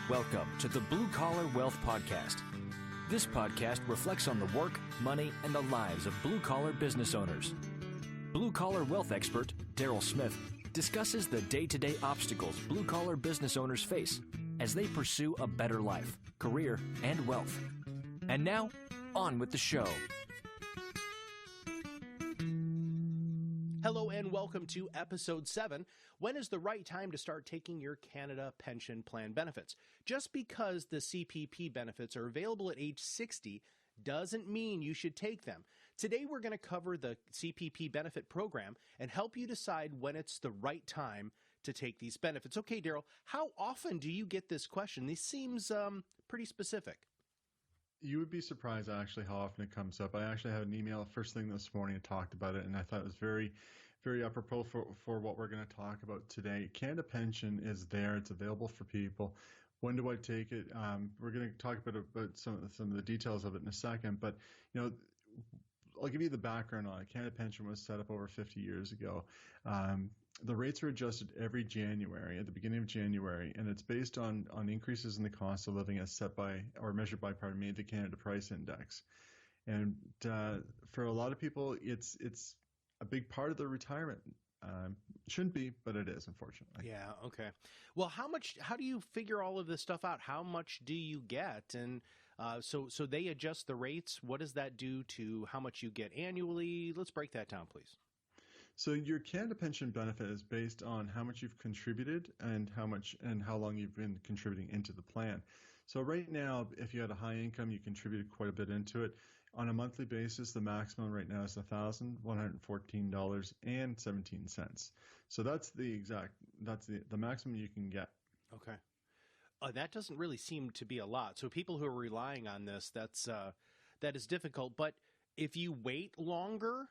Welcome to the Blue Collar Wealth Podcast. This podcast reflects on the work, money, and the lives of blue-collar business owners. Blue Collar Wealth expert Darryl Smith discusses the day-to-day obstacles blue-collar business owners face as they pursue a better life, career, and wealth. And now, on with the show. Hello and welcome to episode 7. When is the right time to start taking your Canada Pension Plan benefits? Just because the CPP benefits are available at age 60 doesn't mean you should take them. Today we're going to cover the CPP benefit program and help you decide when it's the right time to take these benefits. Okay, Darryl, how often do you get this question? This seems pretty specific. You would be surprised actually how often it comes up. I actually had an email first thing this morning and talked about it, and I thought it was very, very apropos for what we're going to talk about today. Canada Pension is there. It's available for people. When do I take it? We're going to talk about some of the details of it in a second, but I'll give you the background on it. Canada Pension was set up over 50 years ago. The rates are adjusted every January, at the beginning of January, and it's based on increases in the cost of living as set by, or measured by, the Canada Price Index. And for a lot of people, it's a big part of their retirement. Shouldn't be, but it is, unfortunately. Yeah, okay. Well, how do you figure all of this stuff out? How much do you get? And so they adjust the rates. What does that do to how much you get annually? Let's break that down, please. So your Canada Pension benefit is based on how much you've contributed and how long you've been contributing into the plan. So right now, if you had a high income, you contributed quite a bit into it. On a monthly basis, the maximum right now is $1,114.17. So that's the maximum you can get. Okay. That doesn't really seem to be a lot. So people who are relying on this, that is difficult. But if you wait longer,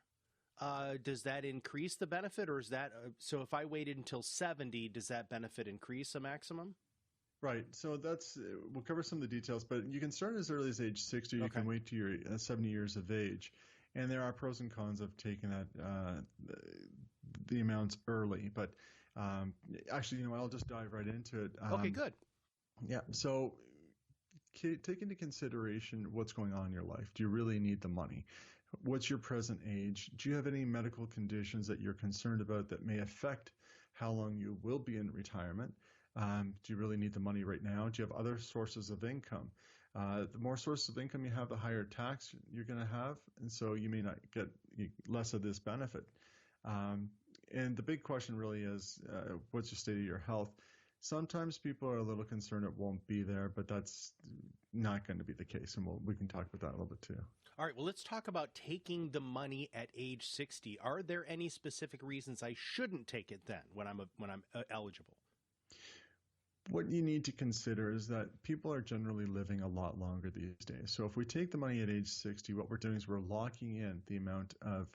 does that increase the benefit, or is that so if I waited until 70, does that benefit increase a maximum? Right. So we'll cover some of the details, but you can start as early as age 60. You can wait to your 70 years of age. And there are pros and cons of taking the amounts early. But actually, I'll just dive right into it. Okay, good. Yeah. So take into consideration what's going on in your life. Do you really need the money? What's your present age? Do you have any medical conditions that you're concerned about that may affect how long you will be in retirement? Do you really need the money right now? Do you have other sources of income? The more sources of income you have, the higher tax you're going to have, and so you may not get less of this benefit. And the big question really is, what's your state of your health? Sometimes people are a little concerned it won't be there, but that's not going to be the case, and we can talk about that a little bit too. All right, well, let's talk about taking the money at age 60. Are there any specific reasons I shouldn't take it then when I'm eligible? What you need to consider is that people are generally living a lot longer these days. So if we take the money at age 60, what we're doing is we're locking in the amount of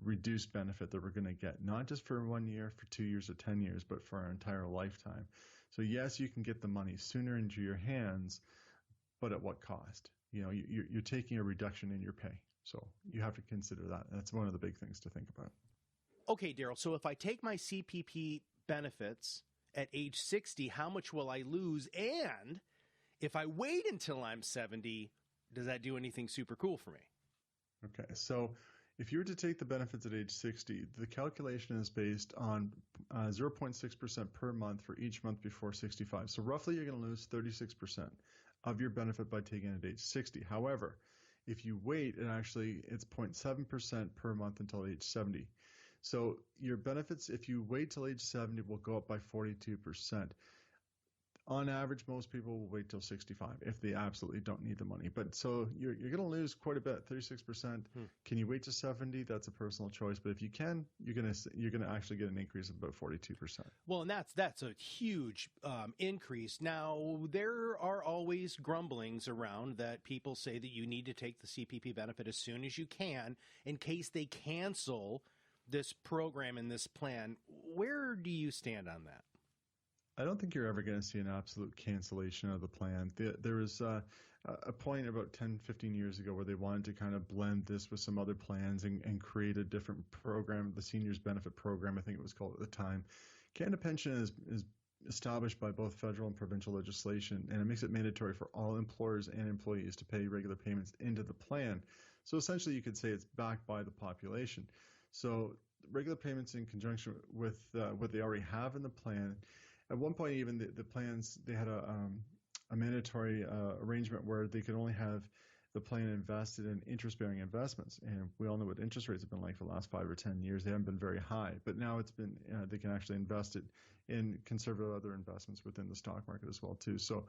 reduced benefit that we're going to get, not just for 1 year, for 2 years, or 10 years, but for our entire lifetime. So yes, you can get the money sooner into your hands, but at what cost? You're taking a reduction in your pay. So you have to consider that. That's one of the big things to think about. Okay, Darryl. So if I take my CPP benefits at age 60, how much will I lose? And if I wait until I'm 70, does that do anything super cool for me? Okay, so if you were to take the benefits at age 60, the calculation is based on 0.6% per month for each month before 65. So roughly you're going to lose 36% of your benefit by taking it at age 60. However, if you wait, it's 0.7% per month until age 70. So your benefits, if you wait till age 70, will go up by 42%. On average, most people will wait till 65 if they absolutely don't need the money. But so you're going to lose quite a bit, 36%. Can you wait to 70? That's a personal choice. But if you can, you're going to actually get an increase of about 42%. Well, and that's a huge increase. Now, there are always grumblings around that people say that you need to take the CPP benefit as soon as you can in case they cancel this program and this plan. Where do you stand on that? I don't think you're ever going to see an absolute cancellation of the plan. There was a point about 10, 15 years ago where they wanted to kind of blend this with some other plans and create a different program, the Seniors Benefit Program, I think it was called at the time. Canada Pension is established by both federal and provincial legislation, and it makes it mandatory for all employers and employees to pay regular payments into the plan. So essentially, you could say it's backed by the population. So regular payments in conjunction with what they already have in the plan. At one point, even the plans, they had a mandatory arrangement where they could only have the plan invested in interest-bearing investments. And we all know what interest rates have been like for the last 5 or 10 years. They haven't been very high, but now it's been, they can actually invest it in conservative other investments within the stock market as well too. So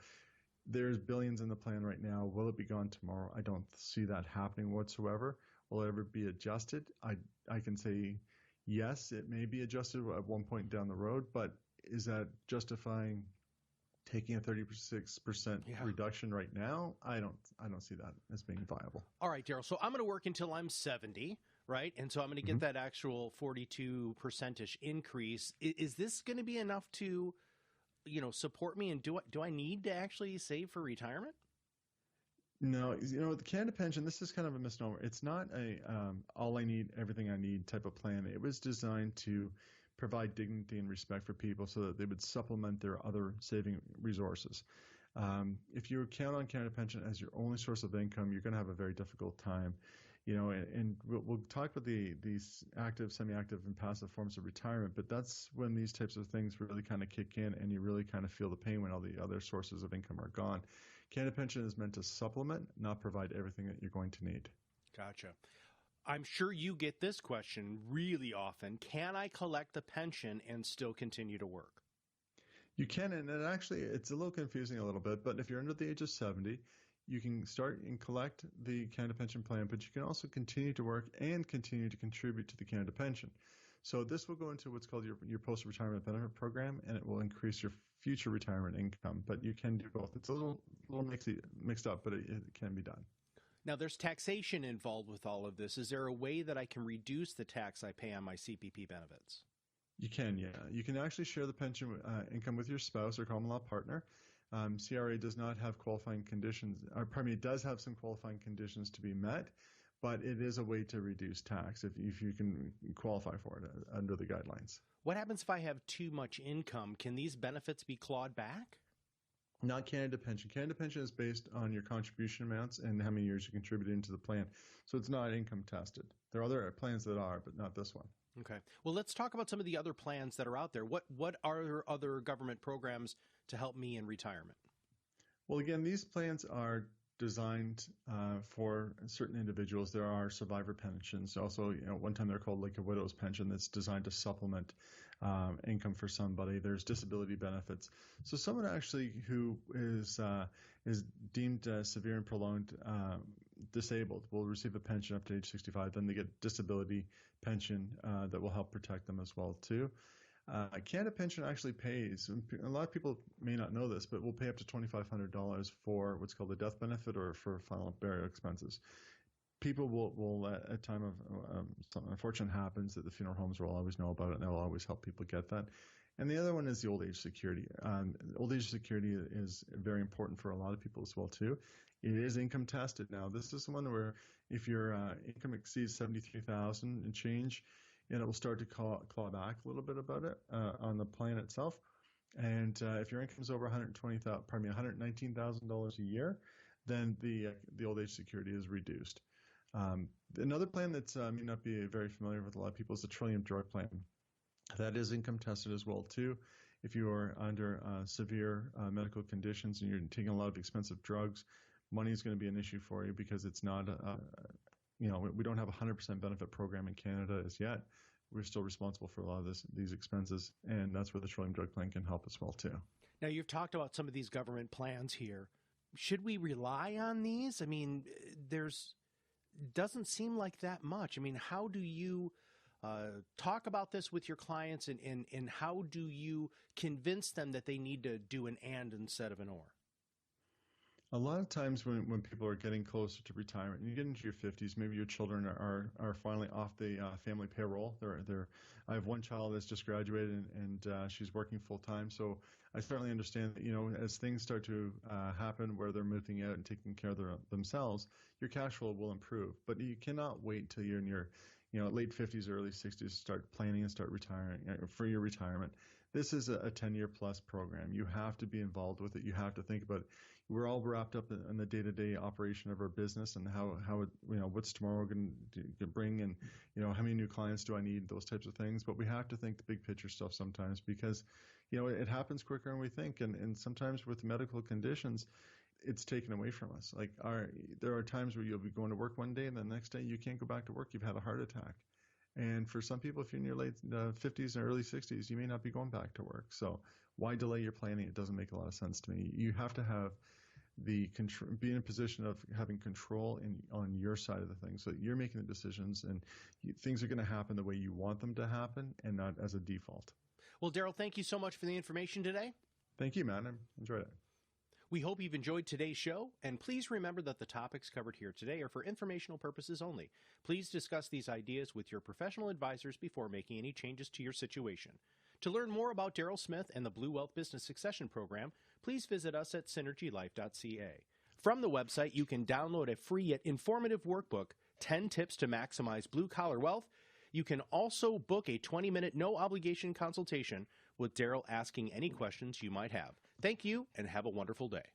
there's billions in the plan right now. Will it be gone tomorrow? I don't see that happening whatsoever. Will it ever be adjusted? I can say yes, it may be adjusted at one point down the road, but is that justifying taking a 36% reduction right now? I don't see that as being viable. All right, Darryl. So I'm going to work until I'm 70, right? And so I'm going to get that actual 42%-ish increase. Is this going to be enough to, support me? And do I need to actually save for retirement? No, the Canada pension, this is kind of a misnomer. It's not a all I need, everything I need type of plan. It was designed to provide dignity and respect for people so that they would supplement their other saving resources. If you count on Canada Pension as your only source of income, you're going to have a very difficult time. And we'll talk about these active, semi-active, and passive forms of retirement, but that's when these types of things really kind of kick in and you really kind of feel the pain when all the other sources of income are gone. Canada Pension is meant to supplement, not provide everything that you're going to need. Gotcha. I'm sure you get this question really often. Can I collect the pension and still continue to work? You can, and it's a little confusing a little bit, but if you're under the age of 70, you can start and collect the Canada Pension plan, but you can also continue to work and continue to contribute to the Canada Pension. So this will go into what's called your post-retirement benefit program, and it will increase your future retirement income, but you can do both. It's a little mixed up, but it can be done. Now, there's taxation involved with all of this. Is there a way that I can reduce the tax I pay on my CPP benefits? You can, yeah. You can actually share the pension income with your spouse or common law partner. CRA does not have qualifying conditions, it does have some qualifying conditions to be met, but it is a way to reduce tax if you can qualify for it under the guidelines. What happens if I have too much income? Can these benefits be clawed back? Not Canada Pension. Canada Pension is based on your contribution amounts and how many years you contributed into the plan. So it's not income tested. There are other plans that are, but not this one. Okay. Well, let's talk about some of the other plans that are out there. What are other government programs to help me in retirement? Well, again, these plans are designed for certain individuals. There are survivor pensions. Also, one time they're called like a widow's pension that's designed to supplement income for somebody. There's disability benefits. So someone actually who is deemed severe and prolonged disabled will receive a pension up to age 65. Then they get disability pension that will help protect them as well too. Canada Pension actually pays, a lot of people may not know this, but will pay up to $2,500 for what's called the death benefit or for final burial expenses. People will at a time of something unfortunate happens, that the funeral homes will always know about it, and they'll always help people get that. And the other one is the old age security. Old age security is very important for a lot of people as well too. It is income tested now. This is one where if your income exceeds $73,000 and change, and it will start to claw back a little bit about it on the plan itself. And if your income is over $119,000 a year, then the old age security is reduced. Another plan that may not be very familiar with a lot of people is the Trillium Drug Plan. That is income tested as well too. If you are under severe medical conditions and you're taking a lot of expensive drugs, money is going to be an issue for you because it's not we don't have a 100% benefit program in Canada as yet. We're still responsible for a lot of these expenses, and that's where the Trillium Drug Plan can help as well too. Now, you've talked about some of these government plans here. Should we rely on these? I mean, doesn't seem like that much. I mean, how do you talk about this with your clients, and how do you convince them that they need to do an and instead of an or? A lot of times when people are getting closer to retirement, and you get into your 50s, maybe your children are finally off the family payroll. I have one child that's just graduated and she's working full time. So I certainly understand that, as things start to happen where they're moving out and taking care of themselves, your cash flow will improve. But you cannot wait till you're in your late 50s, early 60s to start planning and start retiring for your retirement. this is a 10-year plus program. You have to be involved with it. You have to think about it. We're all wrapped up in the day-to-day operation of our business and how it, what's tomorrow going to bring, and how many new clients do I need, those types of things. But we have to think the big picture stuff sometimes, because it happens quicker than we think, and sometimes with medical conditions, it's taken away from us. Like there are times where you'll be going to work one day and the next day you can't go back to work. You've had a heart attack. And for some people, if you're in your late 50s and early 60s, you may not be going back to work. So why delay your planning? It doesn't make a lot of sense to me. You have to have be in a position of having control on your side of the thing, so that you're making the decisions, and things are going to happen the way you want them to happen and not as a default. Well, Darryl, thank you so much for the information today. Thank you, man. I enjoyed it. We hope you've enjoyed today's show, and please remember that the topics covered here today are for informational purposes only. Please discuss these ideas with your professional advisors before making any changes to your situation. To learn more about Darryl Smith and the Blue Wealth Business Succession Program, please visit us at synergylife.ca. From the website, you can download a free yet informative workbook, 10 Tips to Maximize Blue Collar Wealth. You can also book a 20-minute no-obligation consultation with Darryl, asking any questions you might have. Thank you, and have a wonderful day.